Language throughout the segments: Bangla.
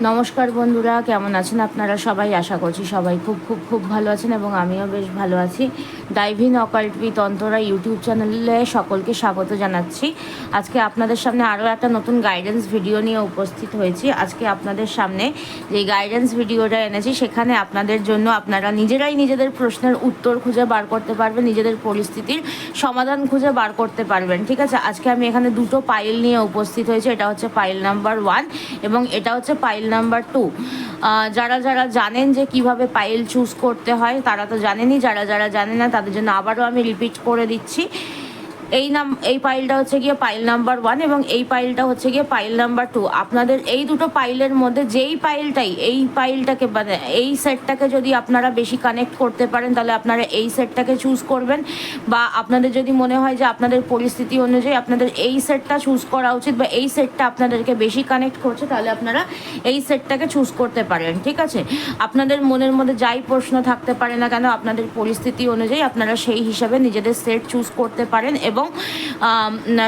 নমস্কার বন্ধুরা, কেমন আছেন আপনারা সবাই? আশা করছি সবাই খুব খুব খুব ভালো আছেন এবং আমিও বেশ ভালো আছি। ডাইভিন অকাল্ট উইথ অন্তরা ইউটিউব চ্যানেলে সকলকে স্বাগত জানাচ্ছি। আজকে আপনাদের সামনে আরও একটা নতুন গাইডেন্স ভিডিও নিয়ে উপস্থিত হয়েছি। আজকে আপনাদের সামনে যে গাইডেন্স ভিডিওটা এনেছি সেখানে আপনাদের জন্য আপনারা নিজেরাই নিজেদের প্রশ্নের উত্তর খুঁজে বার করতে পারবেন, নিজেদের পরিস্থিতির সমাধান খুঁজে বার করতে পারবেন। ঠিক আছে, আজকে আমি এখানে দুটো পাইল নিয়ে উপস্থিত হয়েছি। এটা হচ্ছে পাইল নাম্বার 1 এবং এটা হচ্ছে পাইল নাম্বার 2। যারা যারা জানেন যে কিভাবে পাইল চুজ করতে হয় তারা তো জানেনই, যারা যারা জানেন না তাদের জন্য আবারও আমি রিপিট করে দিচ্ছি। এই পাইলটা হচ্ছে গিয়ে পাইল নাম্বার 1 এবং এই পাইলটা হচ্ছে গিয়ে পাইল নাম্বার 2। আপনাদের এই দুটো পাইলের মধ্যে যেই পাইলটাই এই পাইলটাকে মানে এই সেটটাকে যদি আপনারা বেশি কানেক্ট করতে পারেন তাহলে আপনারা এই সেটটাকে চুজ করবেন, বা আপনাদের যদি মনে হয় যে আপনাদের পরিস্থিতি অনুযায়ী আপনাদের এই সেটটা চুজ করা উচিত বা এই সেটটা আপনাদেরকে বেশি কানেক্ট করছে তাহলে আপনারা এই সেটটাকে চুজ করতে পারেন। ঠিক আছে, আপনাদের মনের মধ্যে যাই প্রশ্ন থাকতে পারে না কেন আপনাদের পরিস্থিতি অনুযায়ী আপনারা সেই হিসাবে নিজেদের সেট চুজ করতে পারেন এবং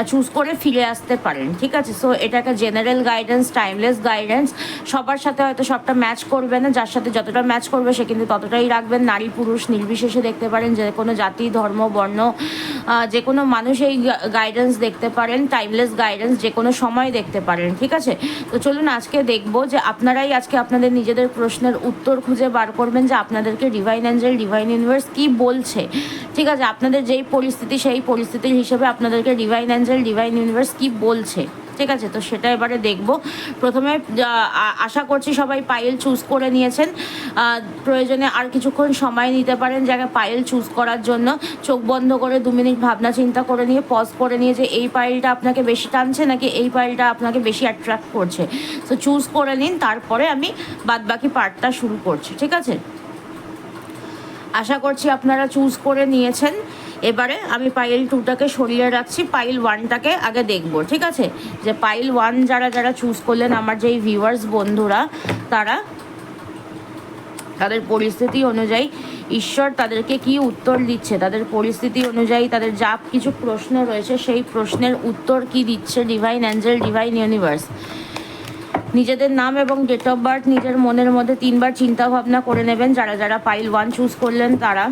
চুজ করে ফিরে আসতে পারেন। ঠিক আছে, সো এটা একটা জেনারেল গাইডেন্স, টাইমলেস গাইডেন্স। সবার সাথে হয়তো সবটা ম্যাচ করবে না, যার সাথে যতটা ম্যাচ করবে সে কিন্তু ততটাই রাখবেন। নারী পুরুষ নির্বিশেষে দেখতে পারেন, যে কোনো জাতি ধর্ম বর্ণ যে কোনো মানুষ এই গাইডেন্স দেখতে পারেন। টাইমলেস গাইডেন্স যে কোনো সময় দেখতে পারেন। ঠিক আছে, তো চলুন আজকে দেখবো যে আপনারাই আজকে আপনাদের নিজেদের প্রশ্নের উত্তর খুঁজে বার করবেন যে আপনাদেরকে ডিভাইন অ্যাঞ্জেল ডিভাইন ইউনিভার্স কি বলছে। ঠিক আছে, আপনাদের যেই পরিস্থিতি সেই পরিস্থিতির হিসেবে আপনাদেরকে ডিভাইন অ্যাঞ্জেল ডিভাইন ইউনিভার্স কি বলছে। ঠিক আছে, তো সেটা এবারে দেখব। প্রথমে আশা করছি সবাই পাইল চুজ করে নিয়েছেন। প্রয়োজনে আর কিছুক্ষণ সময় নিতে পারেন জায়গায় পাইল চুজ করার জন্য। চোখ বন্ধ করে 2 মিনিট ভাবনা চিন্তা করে নিয়ে পজ করে নিয়ে যে এই পাইলটা আপনাকে বেশি টানছে নাকি এই পাইলটা আপনাকে বেশি অ্যাট্রাক্ট করছে। তো চুজ করে নিন, তারপরে আমি বাদবাকি পার্টটা শুরু করছি। ঠিক আছে, আশা করছি আপনারা চুজ করে নিয়েছেন। এবারে আমি পাইল 2টাকে সরিয়ে রাখছি, পাইল 1টাকে আগে দেখব। ঠিক আছে, যে পাইল 1 যারা যারা চুজ করলেন আমার যেই ভিউয়ার্স বন্ধুরা, তাদের পরিস্থিতি অনুযায়ী ঈশ্বর তাদেরকে কি উত্তর দিচ্ছে, তাদের পরিস্থিতি অনুযায়ী তাদের যা কিছু প্রশ্ন রয়েছে সেই প্রশ্নের উত্তর কি দিচ্ছে ডিভাইন অ্যাঞ্জেল ডিভাইন ইউনিভার্স। নিজেদের নাম এবং ডেট অফ বার্থ নিজের মনের মধ্যে 3বার চিন্তা ভাবনা করে নেবেন। যারা যারা পাইল 1 চুজ করলেন তারা,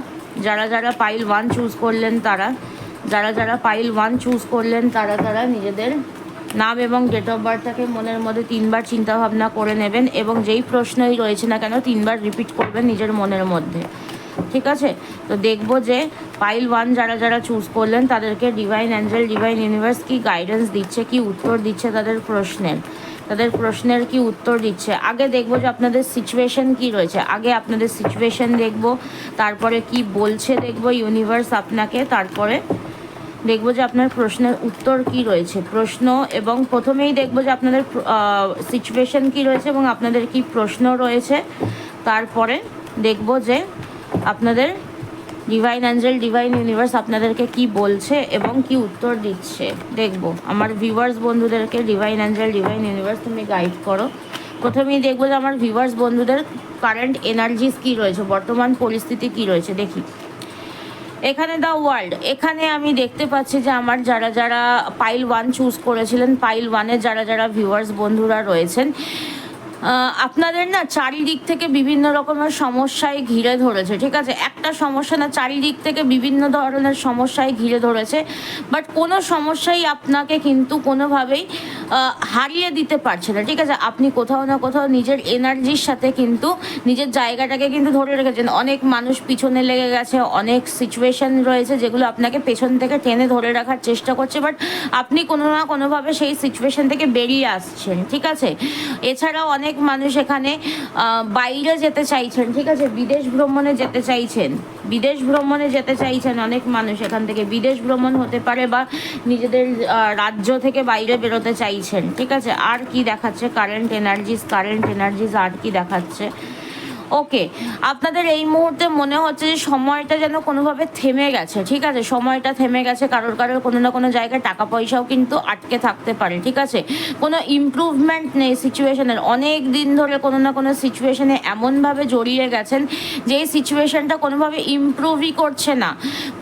যারা যারা পাইল 1 চুজ করলেন তারা, যারা যারা পাইল 1 চুজ করলেন তারা নিজেদের নাম এবং ডেট অফ বার্থটাকে মনের মধ্যে 3বার চিন্তা ভাবনা করে নেবেন এবং যেই প্রশ্নই রয়েছে না কেন 3বার রিপিট করবেন নিজের মনের মধ্যে। ঠিক আছে, তো দেখব যে পাইল 1 যারা যারা চুজ করলেন তাদেরকে ডিভাইন অ্যাঞ্জেল ডিভাইন ইউনিভার্স কি গাইডেন্স দিচ্ছে, কি উত্তর দিচ্ছে তাদের প্রশ্নের কি উত্তর দিচ্ছে। আগে দেখব যে আপনাদের সিচুয়েশন কি রয়েছে, আগে আপনাদের সিচুয়েশন দেখব, তারপরে কি বলছে দেখব ইউনিভার্স আপনাকে, তারপরে দেখব যে আপনার প্রশ্নের উত্তর কি রয়েছে। প্রশ্ন এবং প্রথমেই দেখব যে আপনাদের সিচুয়েশন কি রয়েছে এবং আপনাদের কি প্রশ্ন রয়েছে। তারপরে দেখব যে আপনাদের ডিভাইন অ্যাঞ্জেল ডিভাইন ইউনিভার্স আপনাদেরকে কি বলছে এবং কি উত্তর দিচ্ছে। দেখব আমার ভিউয়ার্স বন্ধুদেরকে ডিভাইন অ্যাঞ্জেল ডিভাইন ইউনিভার্স তুমি গাইড করো। প্রথমেই দেখবো যে আমার ভিউয়ার্স বন্ধুদের কারেন্ট এনার্জিস কি রয়েছে, বর্তমান পরিস্থিতি কি রয়েছে। দেখি এখানে দ্য ওয়ার্ল্ড, এখানে আমি দেখতে পাচ্ছি যে আমার যারা যারা পাইল 1 চুজ করেছিলেন, পাইল 1-এর যারা যারা ভিউয়ার্স বন্ধুরা রয়েছেন, আপনাদের না চারিদিক থেকে বিভিন্ন রকমের সমস্যায় ঘিরে ধরেছে। ঠিক আছে, একটা সমস্যা না, চারিদিক থেকে বিভিন্ন ধরনের সমস্যায় ঘিরে ধরেছে, বাট কোনো সমস্যাই আপনাকে কিন্তু কোনোভাবেই হারিয়ে দিতে পারছে না। ঠিক আছে, আপনি কোথাও না কোথাও নিজের এনার্জির সাথে কিন্তু নিজের জায়গাটাকে কিন্তু ধরে রেখেছেন। অনেক মানুষ পিছনে লেগে গেছে, অনেক সিচুয়েশন রয়েছে যেগুলো আপনাকে পেছন থেকে টেনে ধরে রাখার চেষ্টা করছে, বাট আপনি কোনো না কোনোভাবে সেই সিচুয়েশন থেকে বেরিয়ে আসছেন। ঠিক আছে, এছাড়াও অনেক মানুষ এখানে বাইরে যেতে চাইছেন। ঠিক আছে, বিদেশ ভ্রমণে যেতে চাইছেন অনেক মানুষ এখান থেকে। বিদেশ ভ্রমণ হতে পারে বা নিজেদের রাজ্য থেকে বাইরে বেরোতে চাইছেন। ঠিক আছে, আর কি দেখাচ্ছে কারেন্ট এনার্জিস আর কি দেখাচ্ছে। ওকে, আপনাদের এই মুহূর্তে মনে হচ্ছে যে সময়টা যেন কোনোভাবে থেমে গেছে, ঠিক আছে, সময়টা থেমে গেছে, কারোর কারোর কোনো না কোনো জায়গায় টাকা পয়সাও কিন্তু আটকে থাকতে পারে, ঠিক আছে, কোনো ইমপ্রুভমেন্ট নেই সিচুয়েশনের, অনেক দিন ধরে কোনো না কোনো সিচুয়েশনে এমনভাবে জড়িয়ে গেছেন যে এই সিচুয়েশনটা কোনোভাবে ইমপ্রুভই করছে না,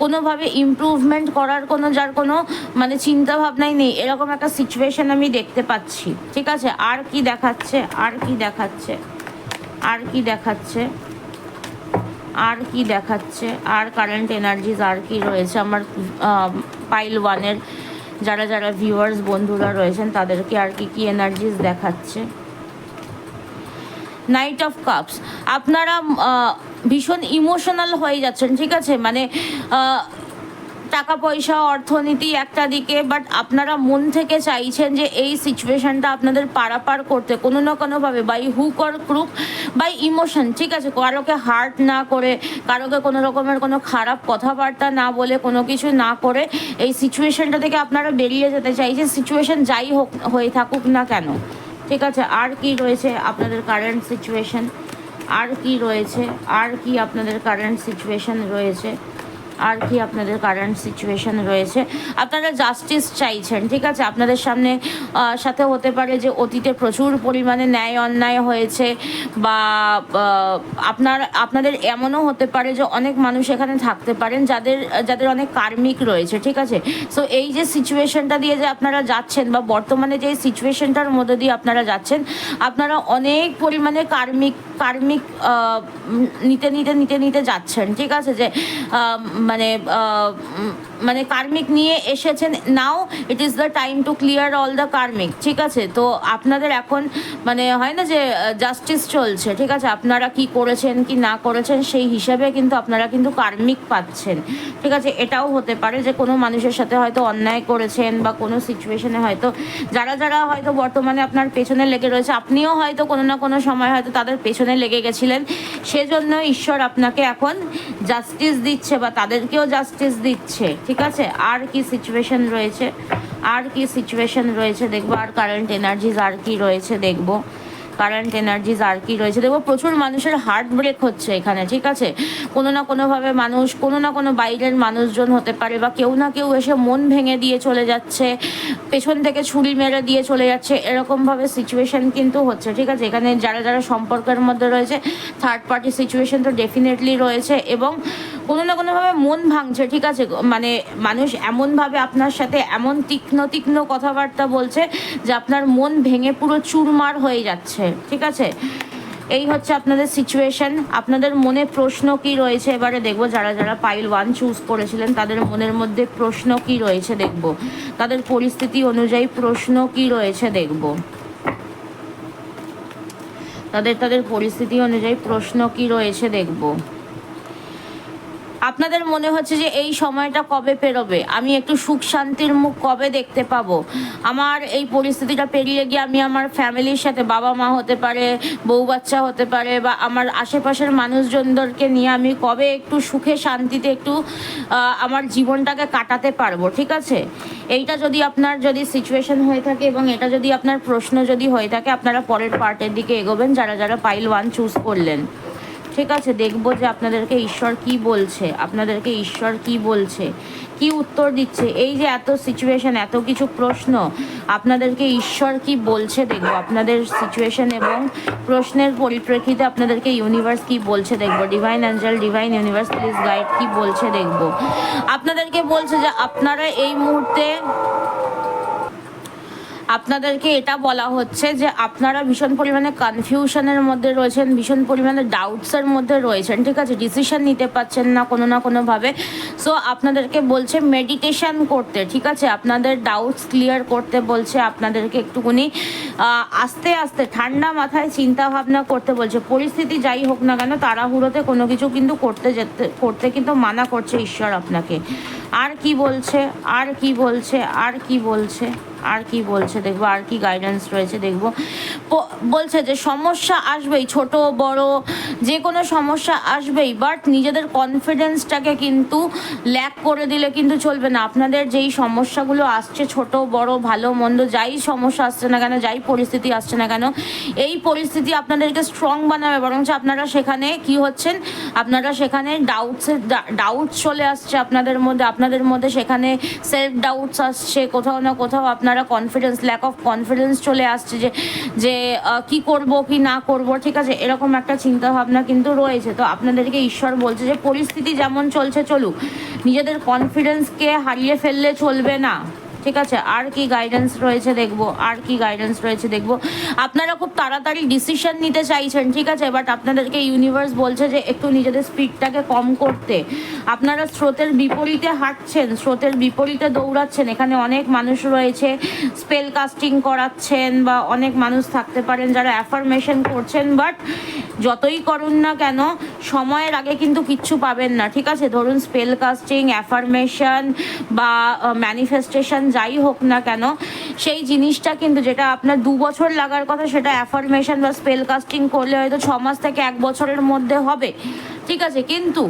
কোনোভাবে ইমপ্রুভমেন্ট করার কোনো যার কোনো মানে চিন্তা ভাবনাই নেই, এরকম একটা সিচুয়েশন আমি দেখতে পাচ্ছি, ঠিক আছে। আর কি দেখাচ্ছে, আর কি দেখাচ্ছে, আর কি দেখাচ্ছে, আর কি দেখাচ্ছে, আর কারেন্ট এনার্জিজ আর কি রয়েছে আমার পাইল ওয়ানের যারা যারা ভিউয়ার্স বন্ধুরা রয়েছেন তাদেরকে আর কি কি এনার্জিজ দেখাচ্ছে। নাইট অফ কাপস, আপনারা ভীষণ ইমোশনাল হয়ে যাচ্ছেন, ঠিক আছে, মানে টাকা পয়সা অর্থনীতি একটা দিকে, বাট আপনারা মন থেকে চাইছেন যে এই সিচুয়েশনটা আপনাদের পারাপার করতে কোনো না কোনোভাবে by hook or crook, by emotion, ঠিক আছে, কারোকে হার্ট না করে, কারোকে কোনো রকমের কোনো খারাপ কথাবার্তা না বলে, কোনো কিছু না করে এই সিচুয়েশনটা থেকে আপনারা বেরিয়ে যেতে চাইছেন, সিচুয়েশন যাই হোক হয়ে থাকুক না কেন, ঠিক আছে। আর কি রয়েছে আপনাদের কারেন্ট সিচুয়েশন, আর কি রয়েছে, আর কি আপনাদের কারেন্ট সিচুয়েশন রয়েছে, আর কি আপনাদের কারেন্ট সিচুয়েশন রয়েছে। আপনারা জাস্টিস চাইছেন, ঠিক আছে, আপনাদের সামনে সাথে হতে পারে যে অতীতে প্রচুর পরিমাণে ন্যায় অন্যায় হয়েছে, বা আপনাদের এমনও হতে পারে যে অনেক মানুষ এখানে থাকতে পারেন যাদের যাদের অনেক কার্মিক রয়েছে, ঠিক আছে। সো এই যে সিচুয়েশনটা দিয়ে যে আপনারা যাচ্ছেন, বা বর্তমানে যে সিচুয়েশনটার মধ্যে দিয়ে আপনারা যাচ্ছেন, আপনারা অনেক পরিমাণে কার্মিক কার্মিক নিতে নিতে নিতে নিতে যাচ্ছেন, ঠিক আছে, যে মানে মানে কার্মিক নিয়ে এসেছেন, now it is the time to clear all the karmic, ঠিক আছে। তো আপনাদের এখন মানে হয় না যে জাস্টিস চলছে, ঠিক আছে, আপনারা কি করেছেন কি না করেছেন সেই হিসাবে কিন্তু আপনারা কিন্তু কার্মিক পাচ্ছেন, ঠিক আছে। এটাও হতে পারে যে কোনো মানুষের সাথে হয়তো অন্যায় করেছেন, বা কোনো সিচুয়েশনে হয়তো যারা যারা হয়তো বর্তমানে আপনার পেছনে লেগে রয়েছে, আপনিও হয়তো কোনো না কোনো সময় হয়তো তাদের পেছনে লেগে গেছিলেন, সেজন্য ঈশ্বর আপনাকে এখন জাস্টিস দিচ্ছে, বা তাদেরকেও জাস্টিস দিচ্ছে, ঠিক আছে। আর কি সিচুয়েশন রয়েছে, আর কি সিচুয়েশন রয়েছে দেখবো, আর কারেন্ট এনার্জিজ আর কি রয়েছে দেখবো, কারেন্ট এনার্জিজ আর কি রয়েছে দেখবো। প্রচুর মানুষের হার্ট ব্রেক হচ্ছে এখানে, ঠিক আছে, কোনো না কোনোভাবে মানুষ, কোনো না কোনো বাইরের মানুষজন হতে পারে, বা কেউ না কেউ এসে মন ভেঙে দিয়ে চলে যাচ্ছে, পেছন থেকে ছুরি মেরে দিয়ে চলে যাচ্ছে, এরকমভাবে সিচুয়েশন কিন্তু হচ্ছে, ঠিক আছে। এখানে যারা যারা সম্পর্কের মধ্যে রয়েছে, থার্ড পার্টি সিচুয়েশন তো ডেফিনেটলি রয়েছে, এবং কোনো না কোনোভাবে মন ভাঙছে, ঠিক আছে, মানে মানুষ এমনভাবে আপনার সাথে এমন তীক্ষ্ণ তীক্ষ্ণ কথাবার্তা বলছে যে আপনার মন ভেঙে পুরো চুরমার হয়ে যাচ্ছে, ঠিক আছে। এই হচ্ছে আপনাদের সিচুয়েশন। আপনাদের মনে প্রশ্ন কি রয়েছে এবারে দেখবো, যারা যারা পাইল 1 চুজ করেছিলেন তাদের মনের মধ্যে প্রশ্ন কি রয়েছে দেখবো, তাদের পরিস্থিতি অনুযায়ী প্রশ্ন কি রয়েছে দেখবো, তাদের পরিস্থিতি অনুযায়ী প্রশ্ন কি রয়েছে দেখবো। আপনাদের মনে হচ্ছে যে এই সময়টা কবে পেরোবে, আমি একটু সুখ শান্তির মুখ কবে দেখতে পাবো, আমার এই পরিস্থিতিটা পেরিয়ে গিয়ে আমি আমার ফ্যামিলির সাথে, বাবা মা হতে পারে, বউ বাচ্চা হতে পারে, বা আমার আশেপাশের মানুষজনদেরকে নিয়ে আমি কবে একটু সুখে শান্তিতে একটু আমার জীবনটাকে কাটাতে পারবো, ঠিক আছে। এইটা যদি আপনার যদি সিচুয়েশন হয়ে থাকে, এবং এটা যদি আপনার প্রশ্ন যদি হয়ে থাকে, আপনারা পরের পার্টের দিকে এগোবেন যারা যারা পাইল 1 চুজ করলেন, ঠিক আছে। দেখবো যে আপনাদেরকে ঈশ্বর কি বলছে, আপনাদেরকে ঈশ্বর কি বলছে, কি উত্তর দিচ্ছে, এই যে এত সিচুয়েশন, এত কিছু প্রশ্ন, আপনাদেরকে ঈশ্বর কি বলছে দেখবো, আপনাদের সিচুয়েশন এবং প্রশ্নের পরিপ্রেক্ষিতে আপনাদেরকে ইউনিভার্স কি বলছে দেখবো। Divine Angel, divine universe, please guide কি বলছে দেখবো। আপনাদেরকে বলছে যে আপনারা এই মুহূর্তে, আপনাদেরকে এটা বলা হচ্ছে যে আপনারা ভীষণ পরিমাণে কনফিউশনের মধ্যে রয়েছেন, ভীষণ পরিমাণে ডাউটসের মধ্যে রয়েছেন, ঠিক আছে, ডিসিশন নিতে পারছেন না কোনো না কোনোভাবে। সো আপনাদেরকে বলছে মেডিটেশন করতে, ঠিক আছে, আপনাদের ডাউটস ক্লিয়ার করতে বলছে, আপনাদেরকে একটুখানি আস্তে আস্তে ঠান্ডা মাথায় চিন্তা ভাবনা করতে বলছে। পরিস্থিতি যাই হোক না কেন, তাড়াহুড়োতে কোনো কিছু কিন্তু করতে কিন্তু মানা করছে ঈশ্বর আপনাকে, আর কি বলছে, আর কি বলছে, আর কি বলছে, আর কি বলছে দেখবো, আর কি গাইডেন্স রয়েছে দেখবো। বলছে যে সমস্যা আসবেই, ছোট বড় যে কোনো সমস্যা আসবেই, বাট নিজেদের কনফিডেন্সটাকে কিন্তু ল্যাক করে দিলে কিন্তু চলবে না। আপনাদের যেই সমস্যাগুলো আসছে, ছোট বড় ভালো মন্দ যাই সমস্যা আসছে না কেন, যাই পরিস্থিতি আসছে না কেন, এই পরিস্থিতি আপনাদেরকে স্ট্রং বানাবে। বরঞ্চ আপনারা সেখানে কি হচ্ছেন, আপনারা সেখানে ডাউটস চলে আসছে আপনাদের মধ্যে সেখানে সেলফ ডাউটস আসছে, কোথাও না কোথাও আপনারা কনফিডেন্স, ল্যাক অফ কনফিডেন্স চলে আসছে যে কি করব কি না করব, ঠিক আছে, এরকম একটা চিন্তা ভাবনা কিন্তু রয়েছে। তো আপনাদেরকে ঈশ্বর বলছে যে পরিস্থিতি যেমন চলছে চলুক, নিজেদের কনফিডেন্সকে হারিয়ে ফেললে চলবে না, ঠিক আছে। আর কি গাইডেন্স রয়েছে দেখবো, আর কি গাইডেন্স রয়েছে দেখবো। আপনারা খুব তাড়াতাড়ি ডিসিশন নিতে চাইছেন, ঠিক আছে, বাট আপনাদেরকে ইউনিভার্স বলছে যে একটু নিজেদের স্পিডটাকে কম করতে। আপনারা স্রোতের বিপরীতে হাঁটছেন, স্রোতের বিপরীতে দৌড়াচ্ছেন। এখানে অনেক মানুষ রয়েছে স্পেল কাস্টিং করাচ্ছেন, বা অনেক মানুষ থাকতে পারেন যারা অ্যাফার্মেশন করছেন, বাট যতই করুন না কেন সময়ের আগে কিন্তু কিচ্ছু পাবেন না, ঠিক আছে। ধরুন স্পেল কাস্টিং, অ্যাফার্মেশন বা ম্যানিফেস্টেশন যাই হোক না কেন, সেই জিনিসটা কিন্তু যেটা আপনার 2 বছর লাগার কথা, সেটা অ্যাফার্মেশন বা স্পেল কাস্টিং করলে হয়তো 6 মাস থেকে 1 বছরের মধ্যে হবে, ঠিক আছে। কিন্তু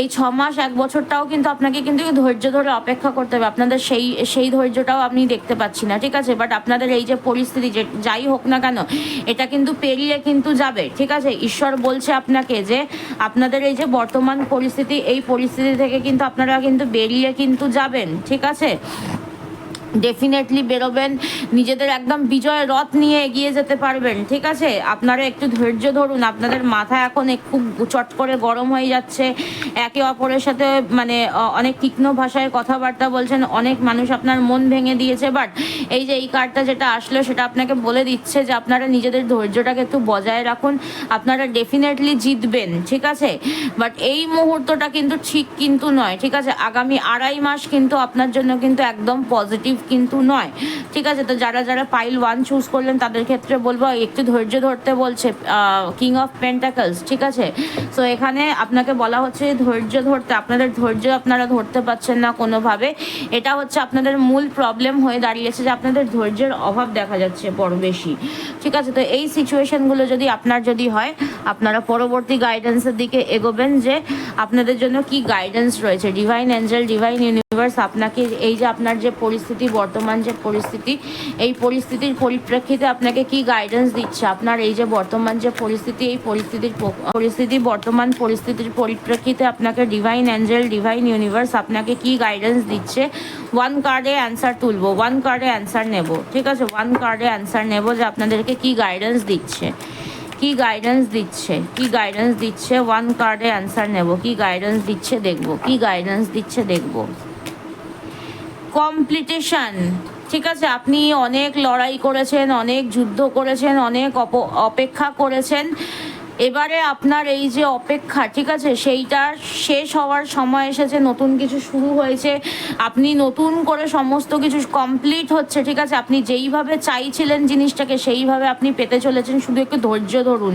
এই 6 মাস 1 বছরটাও কিন্তু আপনাকে কিন্তু ধৈর্য ধরে অপেক্ষা করতে হবে। আপনাদের সেই ধৈর্যটাও আপনি দেখতে পাচ্ছি না, ঠিক আছে। বাট আপনাদের এই যে পরিস্থিতি যে যাই হোক না কেন, এটা কিন্তু পেরিয়ে কিন্তু যাবে, ঠিক আছে। ঈশ্বর বলছে আপনাকে যে আপনাদের এই যে বর্তমান পরিস্থিতি, এই পরিস্থিতি থেকে কিন্তু আপনারা কিন্তু বেরিয়ে কিন্তু যাবেন, ঠিক আছে। ডেফিনেটলি বেরোবেন, নিজেদের একদম বিজয় রথ নিয়ে এগিয়ে যেতে পারবেন, ঠিক আছে। আপনারা একটু ধৈর্য ধরুন। আপনাদের মাথা এখন খুব চট করে গরম হয়ে যাচ্ছে, একে অপরের সাথে মানে অনেক তীক্ষ্ণ ভাষায় কথাবার্তা বলছেন, অনেক মানুষ আপনার মন ভেঙে দিয়েছে। বাট এই যে এই কার্ডটা যেটা আসলো, সেটা আপনাকে বলে দিচ্ছে যে আপনারা নিজেদের ধৈর্যটাকে একটু বজায় রাখুন, আপনারা ডেফিনেটলি জিতবেন, ঠিক আছে। বাট এই মুহূর্তটা কিন্তু ঠিক কিন্তু নয়, ঠিক আছে। আগামী 2.5 মাস কিন্তু আপনার জন্য কিন্তু একদম পজিটিভ কিন্তু নয়, ঠিক আছে। তো যারা যারা পাইল 1 চুজ করলেন তাদের ক্ষেত্রে বলবো একটু ধৈর্য ধরতে বলছে কিং অফ পেন্টাকলস, ঠিক আছে। সো এখানে আপনাকে বলা হচ্ছে ধৈর্য ধরতে, আপনাদের ধৈর্য আপনারা ধরতে পারছেন না কোনোভাবে। এটা হচ্ছে আপনাদের মূল প্রবলেম হয়ে দাঁড়িয়েছে যে আপনাদের ধৈর্যের অভাব দেখা যাচ্ছে বড় বেশি, ঠিক আছে। তো এই সিচুয়েশনগুলো যদি আপনার যদি হয়, আপনারা পরবর্তী গাইডেন্সের দিকে এগোবেন যে আপনাদের জন্য কি গাইডেন্স রয়েছে। ডিভাইন এঞ্জেল, ডিভাইন ইউনিভার্স আপনাকে এই যে আপনার যে পরিস্থিতি, বর্তমান যে পরিস্থিতি, এই পরিস্থিতির পরিপ্রেক্ষিতে আপনাকে কি গাইডেন্স দিচ্ছে। আপনার এই যে বর্তমান যে পরিস্থিতি, এই বর্তমান পরিস্থিতির পরিপ্রেক্ষিতে আপনাকে ডিভাইন এঞ্জেল, ডিভাইন ইউনিভার্স আপনাকে কি গাইডেন্স দিচ্ছে। 1 কার্ডে অ্যান্সার তুলবো, 1 কার্ডে অ্যান্সার নেব, ঠিক আছে। 1 কার্ডে অ্যান্সার নেব যে আপনাদেরকে কি গাইডেন্স দিচ্ছে, কি গাইডেন্স দিচ্ছে, কি গাইডেন্স দিচ্ছে। 1 কার্ডে অ্যান্সার নেব, কি গাইডেন্স দিচ্ছে দেখবো, কি গাইডেন্স দিচ্ছে দেখবো। কমপ্লিটেশন, ঠিক আছে। আপনি অনেক লড়াই করেছেন, অনেক যুদ্ধ করেছেন, অনেক অপেক্ষা করেছেন। এবারে আপনার এই যে অপেক্ষা, ঠিক আছে, সেইটা শেষ হওয়ার সময় এসেছে, নতুন কিছু শুরু হয়েছে, আপনি নতুন করে সমস্ত কিছু কমপ্লিট হচ্ছে, ঠিক আছে। আপনি যেইভাবে চাইছিলেন জিনিসটাকে সেইভাবে আপনি পেতে চলেছেন, শুধু একটু ধৈর্য ধরুন।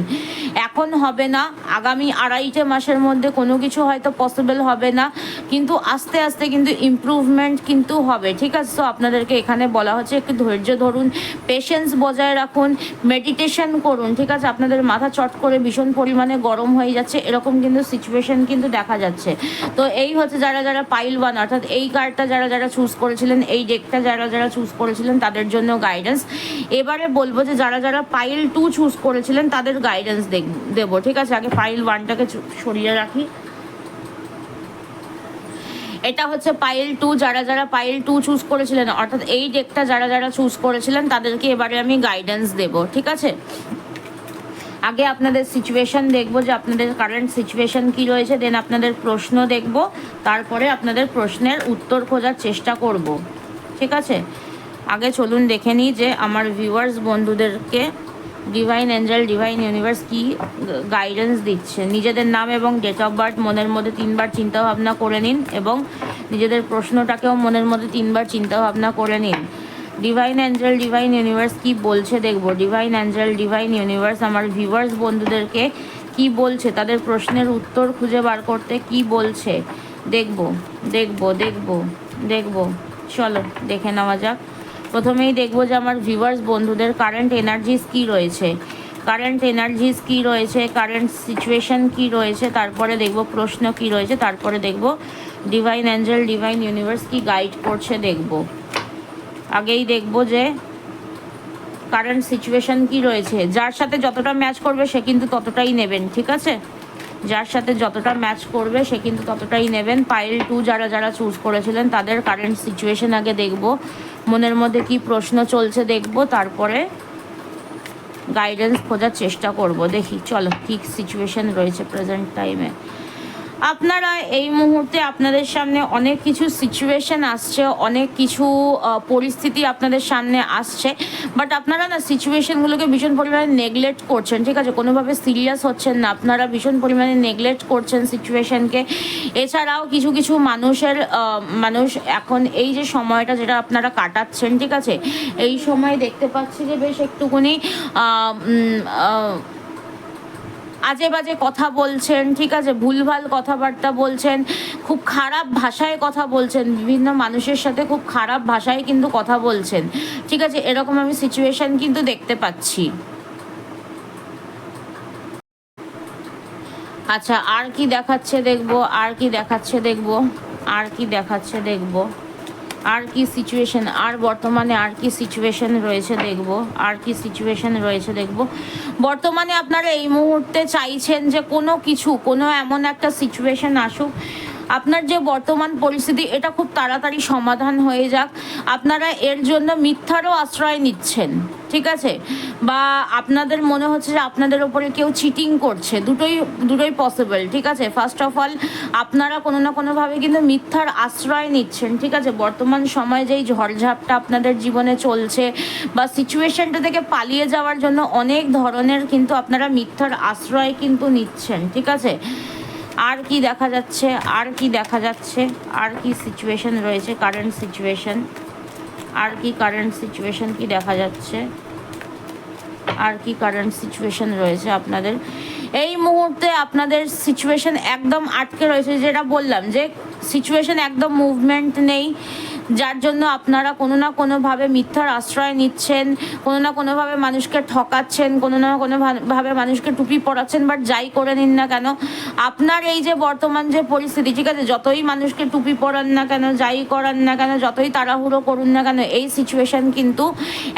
এখন হবে না, আগামী 2.5 মাসের মধ্যে কোনো কিছু হয়তো পসিবল হবে না, কিন্তু আস্তে আস্তে কিন্তু ইমপ্রুভমেন্ট কিন্তু হবে, ঠিক আছে। তো আপনাদেরকে এখানে বলা হচ্ছে একটু ধৈর্য ধরুন, পেশেন্স বজায় রাখুন, মেডিটেশন করুন, ঠিক আছে। আপনাদের মাথা চট করে ভীষণ পরিমাণে গরম হয়ে যাচ্ছে, এরকম কিন্তু সিচুয়েশন কিন্তু দেখা যাচ্ছে। তো এই হচ্ছে যারা যারা পাইল 1, অর্থাৎ এই কার্ডটা যারা যারা চুজ করেছিলেন, এই ডেকটা যারা যারা চুজ করেছিলেন তাদের জন্য গাইডেন্স। এবারে বলবো যে যারা যারা পাইল 2 চুজ করেছিলেন তাদের গাইডেন্স দেবো, ঠিক আছে। আগে পাইল 1টাকে সরিয়ে রাখি। এটা হচ্ছে পাইল 2, যারা যারা পাইল 2 চুজ করেছিলেন, অর্থাৎ এই ডেকটা যারা যারা চুজ করেছিলেন তাদেরকে এবারে আমি গাইডেন্স দেবো, ঠিক আছে। আগে আপনাদের সিচুয়েশন দেখবো যে আপনাদের কারেন্ট সিচুয়েশন কি রয়েছে, দেন আপনাদের প্রশ্ন দেখব, তারপরে আপনাদের প্রশ্নের উত্তর খোঁজার চেষ্টা করব, ঠিক আছে। আগে চলুন দেখে নিই যে আমার ভিউয়ার্স বন্ধুদেরকে ডিভাইন এঞ্জেল, ডিভাইন ইউনিভার্স কি গাইডেন্স দিচ্ছে। নিজেদের নাম এবং ডেট অফ বার্থ মনের মধ্যে 3 বার চিন্তা ভাবনা করে নিন, এবং নিজেদের প্রশ্নটাকেও মনের মধ্যে 3 বার চিন্তা ভাবনা করে নিন। ডিভাইন অ্যাঞ্জেল, ডিভাইন ইউনিভার্স কি বলছে দেখবো। ডিভাইন অ্যাঞ্জেল, ডিভাইন ইউনিভার্স আমার ভিউয়ার্স বন্ধুদেরকে কি বলছে, তাদের প্রশ্নের উত্তর খুঁজে বার করতে কি বলছে। দেখবো দেখবো দেখবো দেখবো, চলো দেখে নেওয়া যাক। প্রথমেই দেখবো যে আমার ভিউয়ার্স বন্ধুদের কারেন্ট এনার্জিস কী রয়েছে, কারেন্ট এনার্জিস কী রয়েছে, কারেন্ট সিচুয়েশন কী রয়েছে, তারপরে দেখব প্রশ্ন কী রয়েছে, তারপরে দেখব ডিভাইন অ্যাঞ্জেল ডিভাইন ইউনিভার্স কি গাইড করছে দেখব। আগেই দেখব যে কারেন্ট সিচুয়েশন কি রয়েছে। যার সাথে যতটা ম্যাচ করবে সে কিন্তু ততটাই নেবেন, ঠিক আছে? যার সাথে যতটা ম্যাচ করবে সে কিন্তু ততটাই নেবেন। পাইল 2 যারা যারা চুজ করেছিলেন তাদের কারেন্ট সিচুয়েশন আগে দেখব, মনের মধ্যে কি প্রশ্ন চলছে দেখব, তারপরে গাইডেন্স খোঁজার চেষ্টা করব। দেখি চলো কী সিচুয়েশন রয়েছে প্রেজেন্ট টাইমে। আপনারা এই মুহূর্তে আপনাদের সামনে অনেক কিছু সিচুয়েশন আসছে, অনেক কিছু পরিস্থিতি আপনাদের সামনে আসছে, বাট আপনারা না সিচুয়েশনগুলোকে ভীষণ পরিমাণে নেগলেক্ট করছেন, ঠিক আছে? কোনোভাবে সিরিয়াস হচ্ছেন না, আপনারা ভীষণ পরিমাণে নেগলেক্ট করছেন সিচুয়েশনকে। এছাড়াও কিছু কিছু মানুষ এখন এই যে সময়টা যেটা আপনারা কাটাচ্ছেন, ঠিক আছে, এই সময় দেখতে পাচ্ছি যে বেশ একটুখানি আজে বাজে কথা বলছেন, ঠিক আছে, ভুলভাল কথাবার্তা বলছেন, খুব খারাপ ভাষায় কথা বলছেন, বিভিন্ন মানুষের সাথে খুব খারাপ ভাষায় কিন্তু কথা বলছেন, ঠিক আছে? এরকম আমি সিচুয়েশন কিন্তু দেখতে পাচ্ছি। আচ্ছা, আর কি দেখাচ্ছে দেখবো, আর কি দেখাচ্ছে দেখবো, আর কি দেখাচ্ছে দেখবো, আর কি সিচুয়েশন, আর বর্তমানে আর কি সিচুয়েশন রয়েছে দেখব, আর কি সিচুয়েশন রয়েছে দেখব। বর্তমানে আপনারা এই মুহূর্তে চাইছেন যে কোনো এমন একটা সিচুয়েশন আসুক, আপনার যে বর্তমান পরিস্থিতি এটা খুব তাড়াতাড়ি সমাধান হয়ে যাক। আপনারা এর জন্য মিথ্যারও আশ্রয় নিচ্ছেন, ঠিক আছে, বা আপনাদের মনে হচ্ছে যে আপনাদের ওপরে কেউ চিটিং করছে, দুটোই পসিবল, ঠিক আছে? ফার্স্ট অফ অল আপনারা কোনো না কোনোভাবে কিন্তু মিথ্যার আশ্রয় নিচ্ছেন, ঠিক আছে? বর্তমান সময়ে যেই ঝড়ঝাপটা আপনাদের জীবনে চলছে বা সিচুয়েশনটা থেকে পালিয়ে যাওয়ার জন্য অনেক ধরনের কিন্তু আপনারা মিথ্যার আশ্রয় কিন্তু নিচ্ছেন, ঠিক আছে? আর কি দেখা যাচ্ছে, আর কি দেখা যাচ্ছে, আর কি সিচুয়েশন রয়েছে কারেন্ট সিচুয়েশন, আর কি কারেন্ট সিচুয়েশন কি দেখা যাচ্ছে, আর কি কারেন্ট সিচুয়েশন রয়েছে আপনাদের এই মুহূর্তে। আপনাদের সিচুয়েশন একদম আটকে রয়েছে, যেটা বললাম যে সিচুয়েশন একদম মুভমেন্ট নেই, যার জন্য আপনারা কোনো না কোনোভাবে মিথ্যার আশ্রয় নিচ্ছেন, কোনো না কোনোভাবে মানুষকে ঠকাচ্ছেন, কোনো না কোনোভাবে মানুষকে টুপি পরাচ্ছেন। বাট যাই করে নিন না কেন, আপনার এই যে বর্তমান যে পরিস্থিতি, ঠিক আছে, যতই মানুষকে টুপি পরান না কেন, যাই করান না কেন, যতই তাড়াহুড়ো করুন না কেন, এই সিচুয়েশন কিন্তু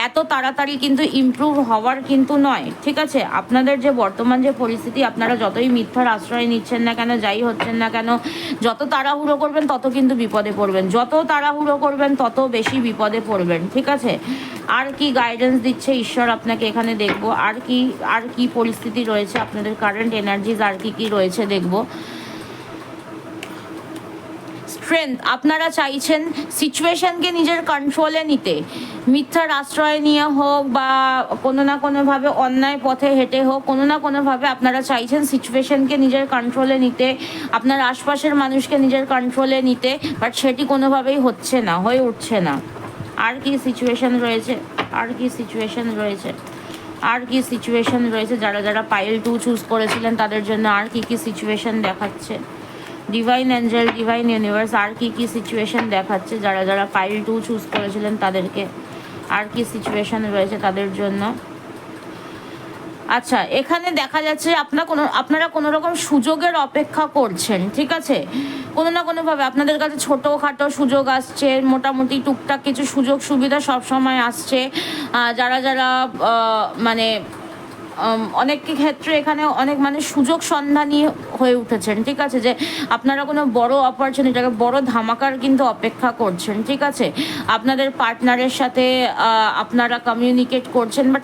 এত তাড়াতাড়ি কিন্তু ইমপ্রুভ হওয়ার কিন্তু নয়, ঠিক আছে? আপনাদের যে বর্তমান যে পরিস্থিতি, আপনারা যতই মিথ্যার আশ্রয় নিচ্ছেন না কেন, যাই হচ্ছেন না কেন, যত তাড়াহুড়ো করবেন তত কিন্তু বিপদে পড়বেন, যত তাড়াহুড়ো করবেন তত বেশি বিপদে পড়বেন, ঠিক আছে? আর কি গাইডেন্স দিচ্ছে ঈশ্বর আপনাকে এখানে দেখবো, আর কি পরিস্থিতি রয়েছে আপনাদের কারেন্ট এনার্জিজ, আর কি রয়েছে দেখবো। স্ট্রেংথ, আপনারা চাইছেন সিচুয়েশনকে নিজের কন্ট্রোলে নিতে, মিথ্যার আশ্রয় নিয়ে হোক বা কোনো না কোনোভাবে অন্যায় পথে হেঁটে হোক, কোনো না কোনোভাবে আপনারা চাইছেন সিচুয়েশনকে নিজের কন্ট্রোলে নিতে, আপনার আশপাশের মানুষকে নিজের কন্ট্রোলে নিতে, বাট সেটি কোনোভাবেই হচ্ছে না, হয়ে উঠছে না। আর কি সিচুয়েশন রয়েছে, আর কি সিচুয়েশন রয়েছে, আর কি সিচুয়েশন রয়েছে, যারা যারা পাইল 2 চুজ করেছিলেন তাদের জন্য আর কি সিচুয়েশন দেখাচ্ছে ডিভাইন অ্যাঞ্জেল ডিভাইন ইউনিভার্স, আর কি সিচুয়েশন দেখাচ্ছে যারা যারা পাইল 2 চুজ করেছিলেন তাদেরকে, আর কি সিচুয়েশন রয়েছে তাদের জন্য। আচ্ছা, এখানে দেখা যাচ্ছে আপনারা কোনো রকম সুযোগের অপেক্ষা করছেন, ঠিক আছে? কোনো না কোনোভাবে আপনাদের কাছে ছোটোখাটো সুযোগ আসছে, মোটামুটি টুকটাক কিছু সুযোগ সুবিধা সব সময় আসছে। যারা যারা মানে অনেক ক্ষেত্রে এখানে অনেক মানে সুযোগ সন্ধানী হয়ে উঠেছেন, ঠিক আছে, যে আপনারা কোনো বড় অপরচুনিটিকে, বড় ধামাকার কিন্তু অপেক্ষা করছেন, ঠিক আছে? আপনাদের পার্টনারের সাথে আপনারা কমিউনিকেট করছেন, বাট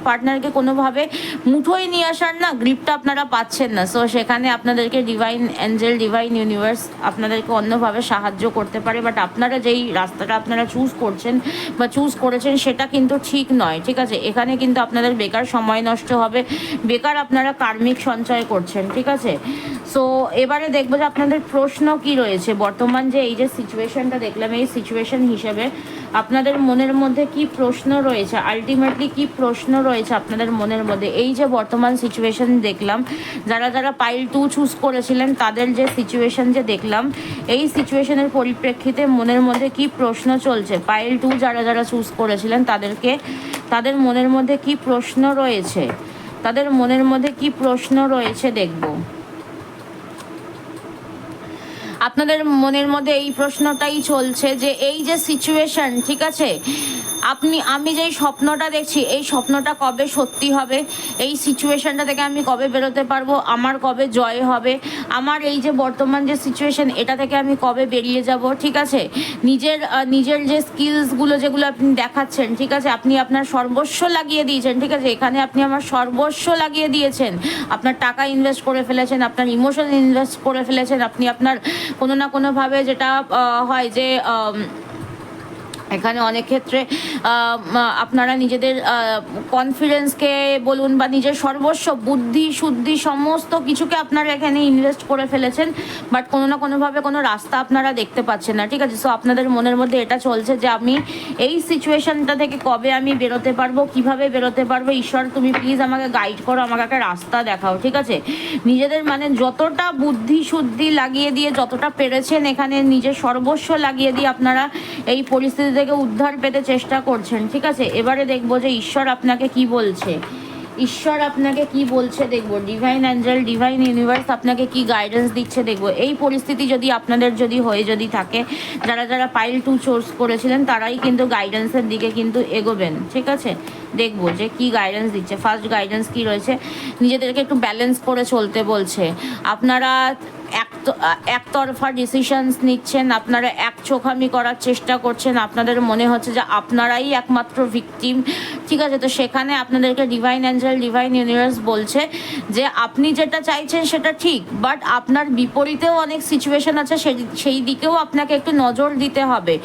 পার্টনারকে কোনোভাবে মুঠোয় নিয়ে আসার না গ্রিপটা আপনারা পাচ্ছেন না। সো সেখানে আপনাদেরকে ডিভাইন অ্যাঞ্জেল ডিভাইন ইউনিভার্স আপনাদেরকে অন্যভাবে সাহায্য করতে পারে, বাট আপনারা যেই রাস্তাটা আপনারা চুজ করছেন বা চুজ করেছেন সেটা কিন্তু ঠিক নয়, ঠিক আছে? এখানে কিন্তু আপনাদের বেকার সময় নষ্ট হবে, বেকার আপনারা কার্মিক সঞ্চয় করছেন, ঠিক আছে। সো এবারে দেখবো যে আপনাদের প্রশ্ন কি রয়েছে, বর্তমান যে এই যে সিচুয়েশনটা দেখলাম, এই সিচুয়েশন হিসেবে আপনাদের মনের মধ্যে কি প্রশ্ন রয়েছে, আলটিমেটলি কি প্রশ্ন রয়েছে আপনাদের মনের মধ্যে। এই যে বর্তমান সিচুয়েশন দেখলাম, যারা যারা পাইল 2 চুজ করেছিলেন তাদের যে সিচুয়েশন যে দেখলাম, এই সিচুয়েশনের পরিপ্রেক্ষিতে মনের মধ্যে কি প্রশ্ন চলছে, পাইল 2 যারা যারা চুজ করেছিলেন তাদের মনের মধ্যে কি প্রশ্ন রয়েছে, তাদের মনের মধ্যে কি প্রশ্ন রয়েছে দেখব। আপনাদের মনের মধ্যে এই প্রশ্নটাই চলছে যে এই যে সিচুয়েশন, ঠিক আছে, আমি যেই স্বপ্নটা দেখছি এই স্বপ্নটা কবে সত্যি হবে, এই সিচুয়েশনটা থেকে আমি কবে বেরোতে পারবো, আমার কবে জয় হবে, আমার এই যে বর্তমান যে সিচুয়েশন এটা থেকে আমি কবে বেরিয়ে যাব, ঠিক আছে। নিজের যে স্কিলসগুলো যেগুলো আপনি দেখাচ্ছেন, ঠিক আছে, আপনি আপনার সর্বস্ব লাগিয়ে দিয়েছেন, ঠিক আছে, এখানে আপনি আমার সর্বস্ব লাগিয়ে দিয়েছেন, আপনার টাকা ইনভেস্ট করে ফেলেছেন, আপনার ইমোশন ইনভেস্ট করে ফেলেছেন, আপনি আপনার কোনো না কোনোভাবে যেটা হয় যে এখানে অনেক ক্ষেত্রে আপনারা নিজেদের কনফিডেন্সকে বলুন বা নিজের সর্বস্ব বুদ্ধি শুদ্ধি সমস্ত কিছুকে আপনারা এখানে ইনভেস্ট করে ফেলেছেন, বাট কোনো না কোনোভাবে কোনো রাস্তা আপনারা দেখতে পাচ্ছেন না, ঠিক আছে। সো আপনাদের মনের মধ্যে এটা চলছে যে আমি এই সিচুয়েশনটা থেকে কবে আমি বেরোতে পারবো, কিভাবে বেরোতে পারবো, ঈশ্বর তুমি প্লিজ আমাকে গাইড করো, আমাকে একটা রাস্তা দেখাও, ঠিক আছে। নিজেদের মানে যতটা বুদ্ধি শুদ্ধি লাগিয়ে দিয়ে যতটা পেরেছেন এখানে নিজের সর্বস্ব লাগিয়ে দিয়ে আপনারা এই পরিস্থিতি থেকে উদ্ধার পেতে চেষ্টা করছেন, ঠিক আছে। এবারে দেখবো যে ঈশ্বর আপনাকে কি বলছে, ঈশ্বর আপনাকে কি বলছে দেখবো, ডিভাইন অ্যাঞ্জেল ডিভাইন ইউনিভার্স আপনাকে কি গাইডেন্স দিচ্ছে দেখবো। এই পরিস্থিতি যদি আপনাদের যদি থাকে, যারা যারা পাইল 2 চুজ করেছিলেন তারাই কিন্তু গাইডেন্সের দিকে কিন্তু এগোবেন, ঠিক আছে। দেখবো যে কি গাইডেন্স দিচ্ছে। ফার্স্ট গাইডেন্স কি রয়েছে, নিজেদেরকে একটু ব্যালেন্স করে চলতে বলছে। আপনারা একতরফা ডিসিশনস নিচ্ছেন, আপনারা একচোখামি করার চেষ্টা করছেন, আপনাদের মনে হচ্ছে যে আপনারাই একমাত্র ভিকটিম, ঠিক আছে। তো সেখানে আপনাদেরকে ডিভাইন অ্যাঞ্জেল ডিভাইন ইউনিভার্স বলছে যে আপনি যেটা চাইছেন সেটা ঠিক, বাট আপনার বিপরীতেও অনেক সিচুয়েশন আছে, সেই দিকেও আপনাকে একটু নজর দিতে হবে,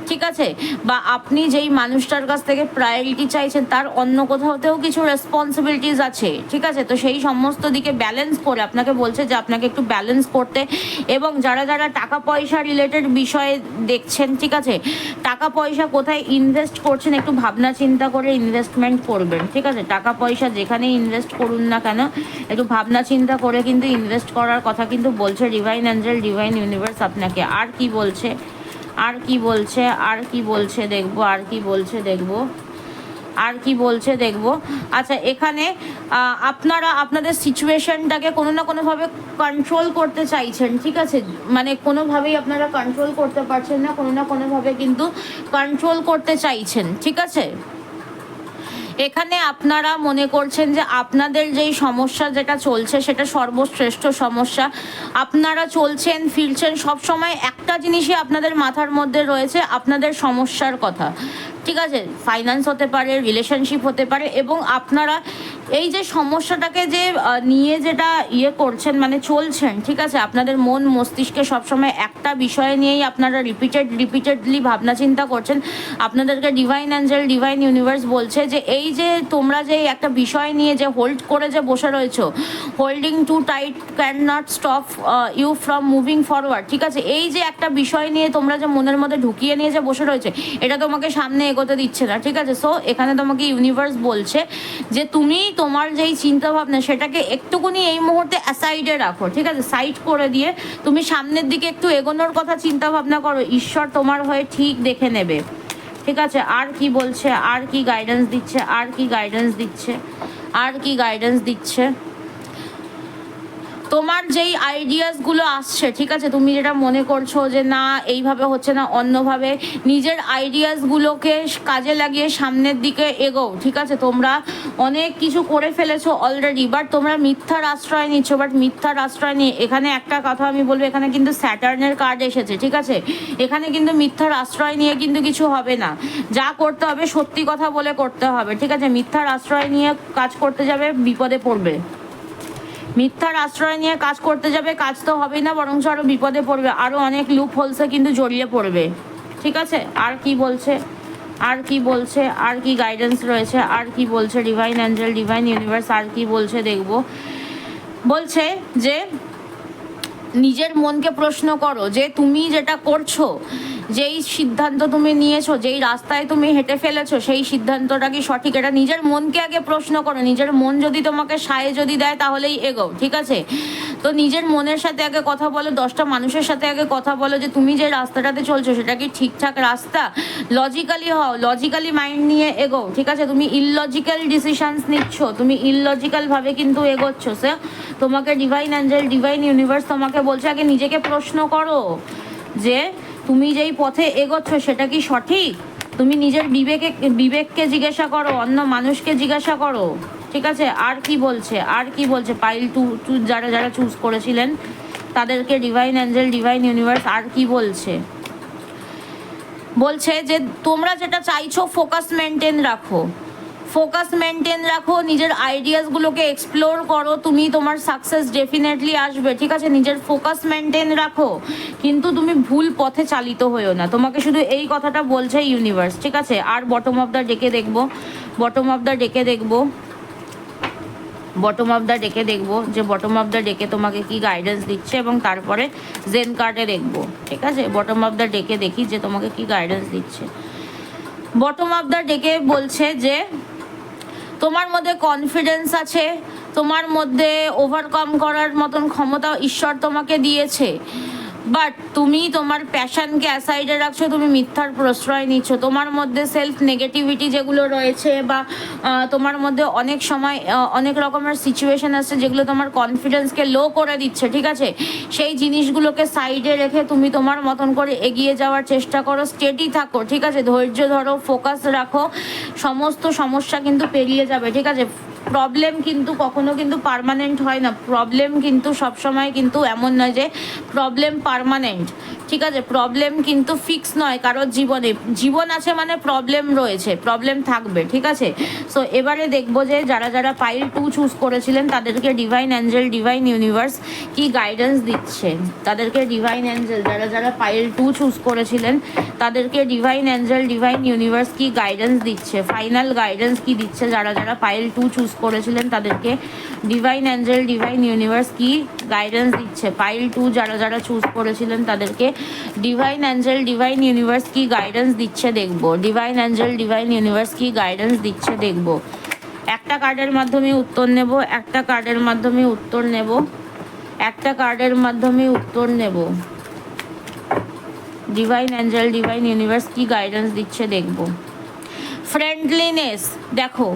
ঠিক আছে। বা আপনি যেই মানুষটার কাছ থেকে প্রায়োরিটি চাইছেন তার অন্য কোথাওতেও কিছু রেসপন্সিবিলিটিস আছে, ঠিক আছে। তো সেই সমস্ত দিকে ব্যালেন্স করে আপনাকে বলছে যে আপনাকে একটু ব্যালেন্স করতে, এবং যারা যারা টাকা পয়সা রিলেটেড বিষয়ে দেখছেন, ঠিক আছে, টাকা পয়সা কোথায় ইনভেস্ট করছেন একটু ভাবনা চিন্তা করে ইনভেস্টমেন্ট করবেন, ঠিক আছে। টাকা পয়সা যেখানে ইনভেস্ট করুন না কেন একটু ভাবনা চিন্তা করে কিন্তু ইনভেস্ট করার কথা কিন্তু বলছে ডিভাইন অ্যাঞ্জেল ডিভাইন ইউনিভার্স আপনাকে। আর কি বলছে, আর কি বলছে, আর কি বলছে দেখবো, আর কি বলছে দেখবো, আর কি বলছে দেখবো। আচ্ছা, এখানে আপনারা আপনাদের সিচুয়েশনটাকে কোনো না কোনোভাবে কন্ট্রোল করতে চাইছেন, ঠিক আছে, মানে কোনোভাবেই আপনারা কন্ট্রোল করতে পারছেন না, কোনো না কোনোভাবে কিন্তু কন্ট্রোল করতে চাইছেন, ঠিক আছে। এখানে আপনারা মনে করছেন যে আপনাদের যেই সমস্যা যেটা চলছে সেটা সর্বশ্রেষ্ঠ সমস্যা, আপনারা চলছেন ফিরছেন সবসময় একটা জিনিসই আপনাদের মাথার মধ্যে রয়েছে, আপনাদের সমস্যার কথা, ঠিক আছে। ফাইন্যান্স হতে পারে, রিলেশনশিপ হতে পারে, এবং আপনারা এই যে সমস্যাটাকে যে নিয়ে যেটা করছেন মানে চলছেন, ঠিক আছে, আপনাদের মন মস্তিষ্কে সবসময় একটা বিষয় নিয়েই আপনারা রিপিটেডলি ভাবনা চিন্তা করছেন। আপনাদেরকে ডিভাইন অ্যাঞ্জেল ডিভাইন ইউনিভার্স বলছে যে এই যে তোমরা যে একটা বিষয় নিয়ে যে হোল্ড করে যে বসে রয়েছো, holding too tight can not stop you from moving forward, ঠিক আছে। এই যে একটা বিষয় নিয়ে তোমরা যে মনের মধ্যে ঢুকিয়ে নিয়ে যে বসে রয়েছে এটা তোমাকে সামনে এগোতে দিচ্ছে না, ঠিক আছে। সো এখানে তোমাকে ইউনিভার্স বলছে যে তুমি তোমার যেই চিন্তা ভাবনা সেটাকে একটুকুনি এই মুহূর্তে অ্যাসাইডে রাখো, ঠিক আছে, সাইড করে দিয়ে তুমি সামনের দিকে একটু এগোনোর কথা চিন্তা ভাবনা করো, ঈশ্বর তোমার হয়ে ঠিক দেখে নেবে, ঠিক আছে। আর কি বলছে, আর কি গাইডেন্স দিচ্ছে, আর কি গাইডেন্স দিচ্ছে, আর কি গাইডেন্স দিচ্ছে। তোমার যেই আইডিয়াসগুলো আসছে, ঠিক আছে, তুমি যেটা মনে করছো যে না এইভাবে হচ্ছে না অন্যভাবে, নিজের আইডিয়াসগুলোকে কাজে লাগিয়ে সামনের দিকে এগোও, ঠিক আছে। তোমরা অনেক কিছু করে ফেলেছো অলরেডি, বাট তোমরা মিথ্যার আশ্রয় নিচ্ছ, বাট মিথ্যার আশ্রয় নিয়ে এখানে একটা কথা আমি বলবো, এখানে কিন্তু স্যাটার্নের কার্ড এসেছে, ঠিক আছে। এখানে কিন্তু মিথ্যার আশ্রয় নিয়ে কিন্তু কিছু হবে না, যা করতে হবে সত্যি কথা বলে করতে হবে, ঠিক আছে। মিথ্যার আশ্রয় নিয়ে কাজ করতে যাবে বিপদে পড়বে, মিথ্যার আশ্রয় নিয়ে কাজ করতে যাবে, কাজ তো হবেই না বরং আরও বিপদে পড়বে, আরও অনেক লুপ হোলসে কিন্তু জড়িয়ে পড়বে, ঠিক আছে। আর কি বলছে, আর কি বলছে, আর কি গাইডেন্স রয়েছে, আর কি বলছে ডিভাইন অ্যাঞ্জেল, ডিভাইন ইউনিভার্স আর কি বলছে দেখব। বলছে যে নিজের মনকে প্রশ্ন করো যে তুমি যেটা করছো, যেই সিদ্ধান্ত তুমি নিয়েছো, যেই রাস্তায় তুমি হেঁটে ফেলেছো, সেই সিদ্ধান্তটা কি সঠিক? এটা নিজের মনকে আগে প্রশ্ন করো। নিজের মন যদি তোমাকে সায় যদি দেয় তাহলেই এগোও, ঠিক আছে? তো নিজের মনের সাথে আগে কথা বলো, 10টা মানুষের সাথে আগে কথা বলো যে তুমি যে রাস্তাটাতে চলছো সেটা কি ঠিকঠাক রাস্তা। লজিক্যালি হও, লজিক্যালি মাইন্ড নিয়ে এগোও, ঠিক আছে? তুমি ইললজিক্যাল ডিসিশনস নিচ্ছ, তুমি ইললজিক্যালভাবে কিন্তু এগোচ্ছ। সে তোমাকে ডিভাইন অ্যাঞ্জেল, ডিভাইন ইউনিভার্স তোমাকে বলছে আগে নিজেকে প্রশ্ন করো যে তুমি যেই পথে এগোচ্ছ সেটা কি সঠিক। তুমি নিজের বিবেককে জিজ্ঞাসা করো, অন্য মানুষকে জিজ্ঞাসা করো, ঠিক আছে? আর কি বলছে, আর কি বলছে পাইল টু যারা যারা চুজ করেছিলেন তাদেরকে ডিভাইন অ্যাঞ্জেল, ডিভাইন ইউনিভার্স আর কি বলছে? বলছে যে তোমরা যেটা চাইছো ফোকাস মেনটেন রাখো, ফোকাস মেনটেন রাখো, নিজের আইডিয়াসগুলোকে এক্সপ্লোর করো, তুমি তোমার সাকসেস ডেফিনেটলি আসবে, ঠিক আছে? নিজের ফোকাস মেনটেন রাখো, কিন্তু তুমি ভুল পথে চালিত হয়েও না। তোমাকে শুধু এই কথাটা বলছে ইউনিভার্স, ঠিক আছে? আর বটম অফ দ্য ডেকে দেখবো, বটম অফ দ্য ডেকে দেখবো, বটম অফ দ্য ডেকে দেখবো যে বটম অফ দ্য ডেকে তোমাকে কি গাইডেন্স দিচ্ছে, এবং তারপরে জেন কার্ডে দেখবো, ঠিক আছে? বটম অফ দ্য ডেকে দেখি যে তোমাকে কি গাইডেন্স দিচ্ছে। বটম অফ দ্য ডেকে বলছে যে তোমার মধ্যে কনফিডেন্স আছে, তোমার মধ্যে ওভারকাম করার মতন ক্ষমতা ঈশ্বর তোমাকে দিয়েছে, বাট তুমি তোমার প্যাশনকে অ্যাসাইডে রাখছো, তুমি মিথ্যার প্রশ্রয় নিচ্ছ। তোমার মধ্যে সেলফ নেগেটিভিটি যেগুলো রয়েছে, বা তোমার মধ্যে অনেক সময় অনেক রকমের সিচুয়েশন আসছে যেগুলো তোমার কনফিডেন্সকে লো করে দিচ্ছে, ঠিক আছে? সেই জিনিসগুলোকে সাইডে রেখে তুমি তোমার মতন করে এগিয়ে যাওয়ার চেষ্টা করো, স্টেডি থাকো, ঠিক আছে? ধৈর্য ধরো, ফোকাস রাখো, সমস্ত সমস্যা কিন্তু পেরিয়ে যাবে, ঠিক আছে? প্রবলেম কিন্তু কখনো কিন্তু পার্মানেন্ট হয় না, প্রবলেম কিন্তু সবসময় কিন্তু এমন নয় যে প্রবলেম পার্মানেন্ট, ঠিক আছে? প্রবলেম কিন্তু ফিক্স নয় কারোর জীবনে, জীবন আছে মানে প্রবলেম রয়েছে, প্রবলেম থাকবে, ঠিক আছে? সো এবারে দেখবো যে যারা যারা পাইল 2 চুজ করেছিলেন তাদেরকে ডিভাইন অ্যাঞ্জেল, ডিভাইন ইউনিভার্স কি গাইডেন্স দিচ্ছে। তাদেরকে ডিভাইন অ্যাঞ্জেল, যারা যারা পাইল 2 চুজ করেছিলেন তাদেরকে ডিভাইন অ্যাঞ্জেল, ডিভাইন ইউনিভার্স কি গাইডেন্স দিচ্ছে, ফাইনাল গাইডেন্স কি দিচ্ছে। যারা যারা পাইল 2 চুজ করেছিলেন তাদেরকে ডিভাইন অ্যাঞ্জেল, ডিভাইন ইউনিভার্স কি গাইডেন্স দিচ্ছে। পাইল 2 যারা যারা চুজ করেছিলেন তাদেরকে ডিভাইন অ্যাঞ্জেল, ডিভাইন ইউনিভার্স কি গাইডেন্স দিচ্ছে দেখবো। ডিভাইন অ্যাঞ্জেল, ডিভাইন ইউনিভার্স কি গাইডেন্স দিচ্ছে দেখবো। একটা কার্ডের মাধ্যমে উত্তর নেব, একটা কার্ডের মাধ্যমে উত্তর নেব, একটা কার্ডের মাধ্যমে উত্তর নেব। ডিভাইন অ্যাঞ্জেল, ডিভাইন ইউনিভার্স কি গাইডেন্স দিচ্ছে দেখব। ফ্রেন্ডলিনেস, দেখো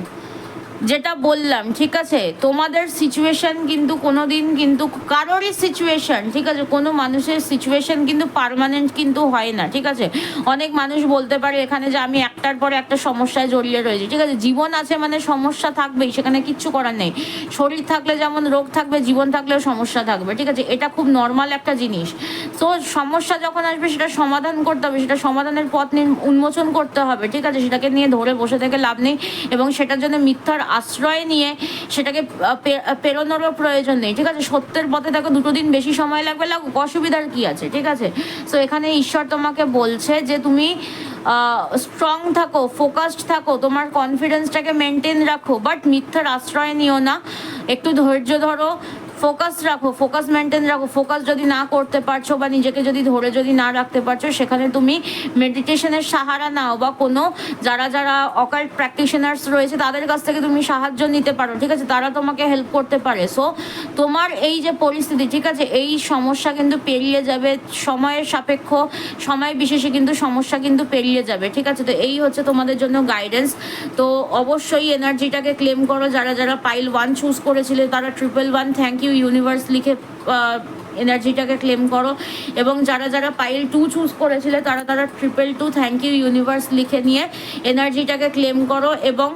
যেটা বললাম, ঠিক আছে? তোমাদের সিচুয়েশন কিন্তু কোনো দিন কিন্তু কারোরই সিচুয়েশন, ঠিক আছে? কোনো মানুষের সিচুয়েশন কিন্তু পার্মানেন্ট কিন্তু হয় না, ঠিক আছে? অনেক মানুষ বলতে পারে এখানে যে আমি একটার পরে একটা সমস্যায় জড়িয়ে রয়েছি, ঠিক আছে? জীবন আছে মানে সমস্যা থাকবেই, সেখানে কিচ্ছু করার নেই। শরীর থাকলে যেমন রোগ থাকবে, জীবন থাকলেও সমস্যা থাকবে, ঠিক আছে? এটা খুব নর্মাল একটা জিনিস। তো সমস্যা যখন আসবে সেটা সমাধান করতে হবে, সেটা সমাধানের পথ উন্মোচন করতে হবে, ঠিক আছে? সেটাকে নিয়ে ধরে বসে থেকে লাভ নেই, এবং সেটার জন্য মিথ্যার আশ্রয় নিয়ে সেটাকে পেরোনোরও প্রয়োজন নেই, ঠিক আছে? সত্যের পথে দেখো 2 দিন বেশি সময় লাগবে, লাগুক, অসুবিধার কি আছে, ঠিক আছে? সো এখানে ঈশ্বর তোমাকে বলছে যে তুমি স্ট্রং থাকো, ফোকাসড থাকো, তোমার কনফিডেন্সটাকে মেনটেন রাখো, বাট মিথ্যার আশ্রয় নিও না, একটু ধৈর্য ধরো, ফোকাস রাখো, ফোকাস মেনটেন রাখো। ফোকাস যদি না করতে পারছো বা নিজেকে যদি ধরে যদি না রাখতে পারছো, সেখানে তুমি মেডিটেশনের সাহারা নাও, বা কোনো যারা যারা অকাল্ট প্র্যাকটিশনার্স রয়েছে তাদের কাছ থেকে তুমি সাহায্য নিতে পারো, ঠিক আছে? তারা তোমাকে হেল্প করতে পারে। সো তোমার এই যে পরিস্থিতি, ঠিক আছে, এই সমস্যা কিন্তু পেরিয়ে যাবে, সময়ের সাপেক্ষ, সময় বিশেষে কিন্তু সমস্যা কিন্তু পেরিয়ে যাবে, ঠিক আছে? তো এই হচ্ছে তোমাদের জন্য গাইডেন্স। তো অবশ্যই এনার্জিটাকে ক্লেম করো। যারা যারা পাইল 1 চুজ করেছিলে তারা 111 থ্যাংক ইউ ইউনিভার্স লিখে এনার্জিটাকে ক্লেম করো, এবং যারা যারা পাইল 2 চুজ করেছিলে তারা 222 থ্যাংক ইউ ইউনিভার্স লিখে নিয়ে এনার্জিটাকে ক্লেম করো, এবং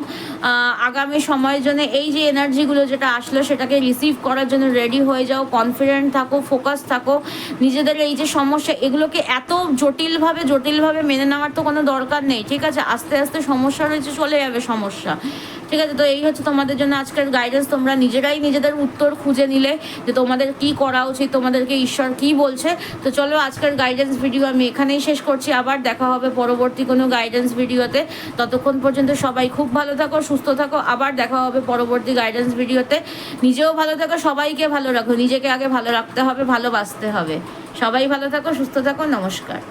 আগামী সময়ের জন্য এই যে এনার্জিগুলো যেটা আসলো সেটাকে রিসিভ করার জন্য রেডি হয়ে যাও, কনফিডেন্ট থাকো, ফোকাস থাকো। নিজেদের এই যে সমস্যা, এগুলোকে এত জটিলভাবে মেনে নেওয়ার তো কোনো দরকার নেই, ঠিক আছে? আস্তে আস্তে সমস্যা রয়েছে, চলে যাবে সমস্যা, ঠিক আছে? তো এই হচ্ছে তোমাদের জন্য আজকের গাইডেন্স। তোমরা নিজেরাই নিজেদের উত্তর খুঁজে নিলে যে তোমাদের কি করা উচিত, তোমাদেরকে ঈশ্বর কি বলছে। তো চলো আজকের গাইডেন্স ভিডিও আমি এখানেই শেষ করছি। আবার দেখা হবে পরবর্তী কোনো গাইডেন্স ভিডিওতে। ততক্ষণ পর্যন্ত সবাই খুব ভালো থাকো, সুস্থ থাকো। আবার দেখা হবে পরবর্তী গাইডেন্স ভিডিওতে। নিজেও ভালো থাকো, সবাইকে ভালো রাখো। নিজেকে আগে ভালো রাখতে হবে, ভালোবাসতে হবে। সবাই ভালো থাকো, সুস্থ থাকো। নমস্কার।